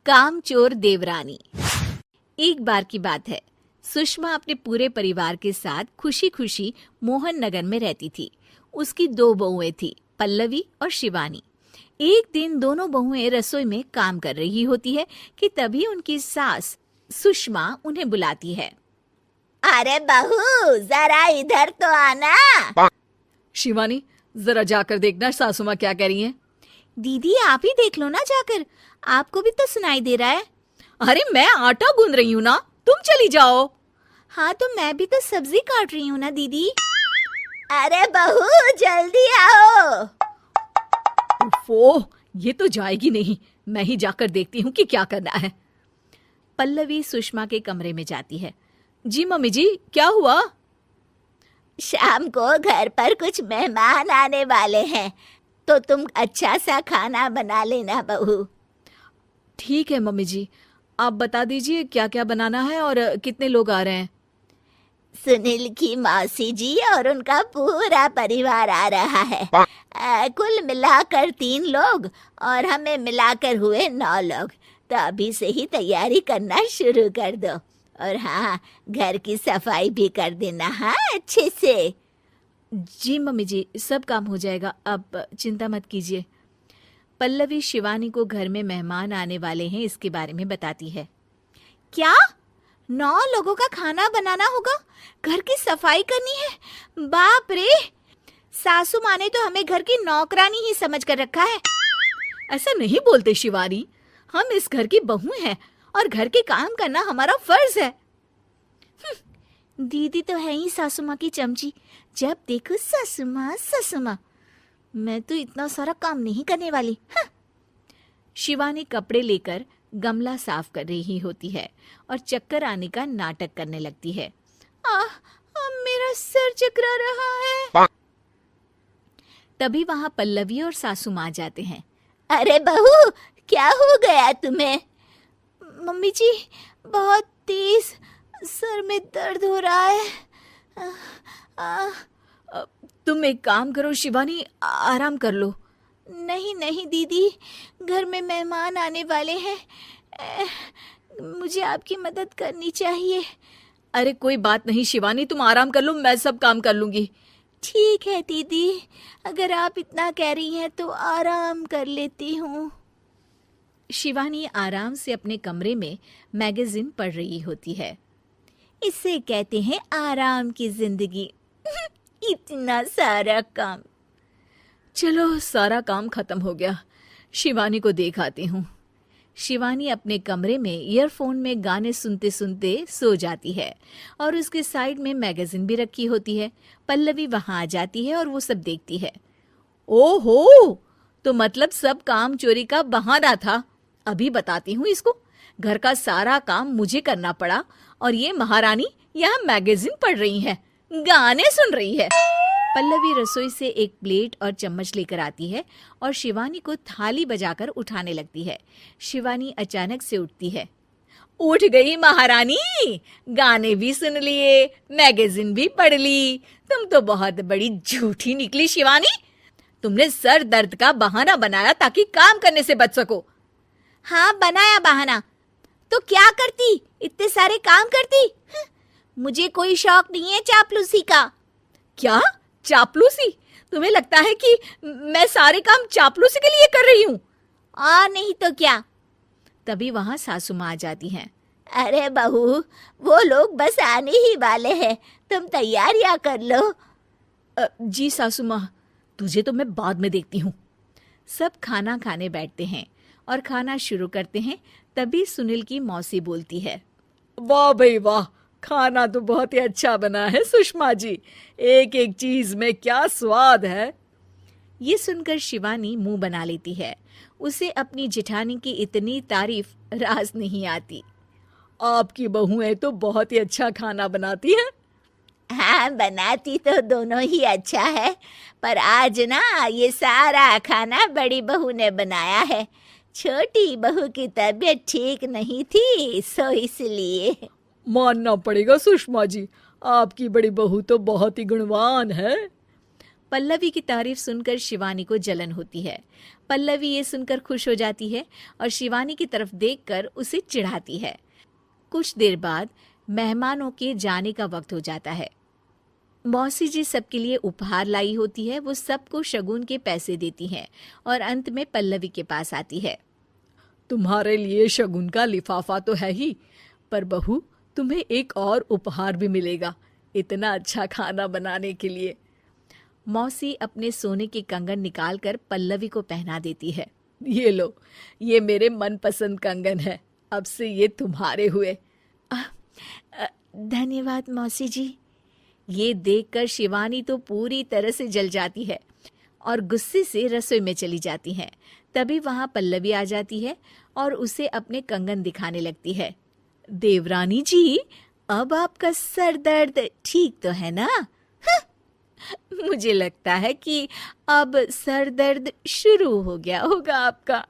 कामचोर देवरानी। एक बार की बात है, सुषमा अपने पूरे परिवार के साथ खुशी खुशी मोहन नगर में रहती थी। उसकी 2 बहुएं थी, पल्लवी और शिवानी। एक दिन दोनों बहुएं रसोई में काम कर रही होती है कि तभी उनकी सास सुषमा उन्हें बुलाती है। अरे बहू, जरा इधर तो आना। शिवानी, जरा जाकर देखना सासू माँ क्या कह रही हैं। दीदी आप ही देख लो ना जाकर, आपको भी तो सुनाई दे रहा है। अरे मैं आटा गूंद रही हूँ ना, तुम चली जाओ। हाँ तो मैं भी तो सब्जी काट रही हूँ ना दीदी। अरे बहू जल्दी आओ। ओह, ये तो जाएगी नहीं, मैं ही जाकर देखती हूँ कि क्या करना है। पल्लवी सुषमा के कमरे में जाती है। जी मम्मी जी, क्या हुआ? शाम को घर पर कुछ मेहमान आने वाले हैं, तो तुम अच्छा सा खाना बना लेना बहू। ठीक है मम्मी जी, आप बता दीजिए क्या क्या बनाना है और कितने लोग आ रहे हैं। सुनील की मौसी जी और उनका पूरा परिवार आ रहा है। कुल मिलाकर 3 लोग और हमें मिलाकर हुए 9 लोग। तो अभी से ही तैयारी करना शुरू कर दो। और हाँ, घर की सफाई भी कर देना, हाँ अच्छे से। जी मम्मी जी, सब काम हो जाएगा, आप चिंता मत कीजिए। पल्लवी शिवानी को घर में मेहमान आने वाले हैं इसके बारे में बताती है। क्या 9 लोगों का खाना बनाना होगा, घर की सफाई करनी है? बाप रे, सासू माँ ने तो हमें घर की नौकरानी ही समझ कर रखा है। ऐसा नहीं बोलते शिवानी, हम इस घर की बहू हैं और घर के काम करना हमारा फर्ज है। दीदी तो है ही सासू माँ की चमची, जब देखो सासू माँ सासू माँ। मैं तो इतना सारा काम नहीं करने वाली। शिवानी कपड़े लेकर गमला साफ कर रही होती है और चक्कर आने का नाटक करने लगती है। मेरा सर चकरा रहा है। तभी वहां पल्लवी और सासू माँ जाते हैं। अरे बहू, क्या हो गया तुम्हें? मम्मी जी, बहुत तेज सर में दर्द हो रहा है। तुम एक काम करो शिवानी, आराम कर लो। नहीं नहीं दीदी, घर में मेहमान आने वाले हैं, मुझे आपकी मदद करनी चाहिए। अरे कोई बात नहीं शिवानी, तुम आराम कर लो, मैं सब काम कर लूंगी। ठीक है दीदी, अगर आप इतना कह रही हैं तो आराम कर लेती हूँ। शिवानी आराम से अपने कमरे में मैगजीन पढ़ रही होती है। इसे कहते हैं आराम की जिंदगी। इतना सारा काम। चलो सारा काम खत्म हो गया, शिवानी को देख आती हूँ। शिवानी अपने कमरे में ईयरफोन में गाने सुनते सुनते सो जाती है और उसके साइड में मैगजीन भी रखी होती है। पल्लवी वहां आ जाती है और वो सब देखती है। ओहो, तो मतलब सब काम चोरी का बहाना था। अभी बताती हूँ इसको। घर का सारा काम मुझे करना पड़ा और ये महारानी यहाँ मैगजीन पढ़ रही है, गाने सुन रही है। पल्लवी रसोई से एक प्लेट और चम्मच लेकर आती है और शिवानी को थाली बजाकर उठाने लगती है। शिवानी अचानक से उठती है। उठ गई महारानी, गाने भी सुन लिए, मैगजीन भी पढ़ ली। तुम तो बहुत बड़ी झूठी निकली शिवानी। तुमने सर दर्द का बहाना बनाया ताकि काम करने से बच सको। हाँ बनाया बहाना, तो क्या करती, इतने सारे काम करती। मुझे कोई शौक नहीं है चापलूसी का। क्या चापलूसी? तुम्हें लगता है कि मैं सारे काम चापलूसी के लिए कर रही हूँ? और नहीं तो क्या। तभी वहां सासू माँ आ जाती हैं। अरे बहू, वो लोग बस आने ही वाले हैं, तुम तैयारियां कर लो। जी सासू माँ, तुझे तो मैं बाद में देखती हूँ। सब खाना खाने बैठते हैं और खाना शुरू करते हैं। तभी सुनील की मौसी बोलती है। वाह भाई वाह, खाना तो बहुत ही अच्छा बना है सुषमा जी, एक एक चीज में क्या स्वाद है। ये सुनकर शिवानी मुंह बना लेती है। उसे अपनी जेठानी की इतनी तारीफ रास नहीं आती। आपकी बहुएं तो बहुत ही अच्छा खाना बनाती हैं। हाँ, बनाती तो दोनों ही अच्छा है, पर आज ना ये सारा खाना बड़ी बहू ने बनाया है। छोटी बहू की तबीयत ठीक नहीं थी, सो इसलिए। मानना पड़ेगा सुषमा जी, आपकी बड़ी बहू तो बहुत ही गुणवान है। पल्लवी की तारीफ सुनकर शिवानी को जलन होती है। पल्लवी ये सुनकर खुश हो जाती है और शिवानी की तरफ देखकर उसे चिढ़ाती है। कुछ देर बाद मेहमानों के जाने का वक्त हो जाता है। मौसी जी सबके लिए उपहार लाई होती है। वो सबको शगुन के पैसे देती हैं और अंत में पल्लवी के पास आती है। तुम्हारे लिए शगुन का लिफाफा तो है ही, पर बहू तुम्हें एक और उपहार भी मिलेगा इतना अच्छा खाना बनाने के लिए। मौसी अपने सोने के कंगन निकालकर पल्लवी को पहना देती है। ये लो, ये मेरे मनपसंद कंगन है, अब से ये तुम्हारे हुए। धन्यवाद मौसी जी। ये देखकर शिवानी तो पूरी तरह से जल जाती है और गुस्से से रसोई में चली जाती है। तभी वहां पल्लवी आ जाती है और उसे अपने कंगन दिखाने लगती है। देवरानी जी, अब आपका सर दर्द ठीक तो है ना? मुझे लगता है कि अब सर दर्द शुरू हो गया होगा आपका।